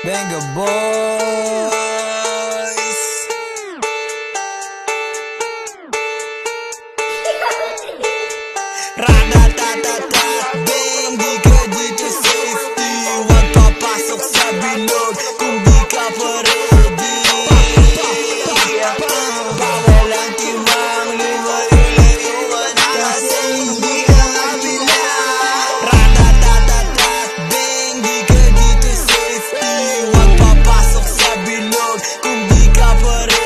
Benga Boys. Ratatatata, bang, di ka dito safety. Huwag papasok sa bilog kung di ka pa ready. Bawal ang timang lumayo-layuan kasi hindi ka kabila. Ratatatata, bang, di ka dito safety. Huwag papasok sa bilog kung di ka pa ready.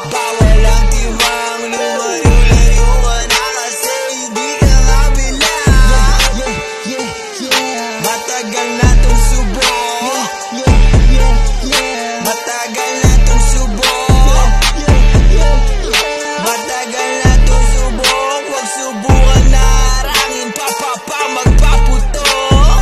Bawal ang timang lumayo-layuan kasi hindi ka kabila. Matagal na tong subok, matagal na tong subok, matagal na tong subok. Huwag subukan na harangin, magpaputo.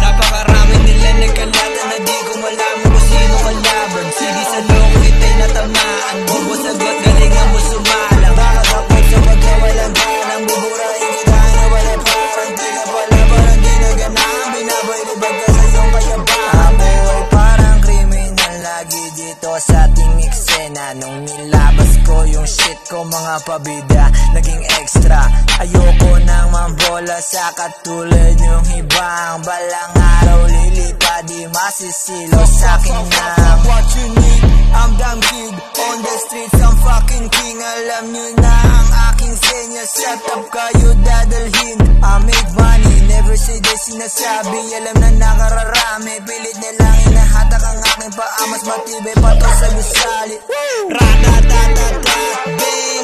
Napakarami nila nagkalata na di ko malaman kung sino kalaban. Sige sa loko ita'y natamaan, bubo sagot galingan mo sumalang. Nakakapag sa pagkawalang ganang buburahin kita na wala parang di ka pala parang di naganang. Binabaylibag ka sa iyong kayabaan. Buhay parang kriminal lagi dito sa ating eksena. Nung nilabas ko yung shit ko mga pabida, naging extra. Ayoko nang mambola sa katulad yung ibang. Balang araw lilipad, di masisilo sa'kin na. What you need, I'm damn kid on the streets, I'm fucking king. Alam nyo na ang aking senya, shut up kayo dadalhin. I make money, never say the sinasabi. Alam na nakararami, pilit nilang inahatak ang aking paa. Mas matibay pa to sa gusali. Ratatatata, bang,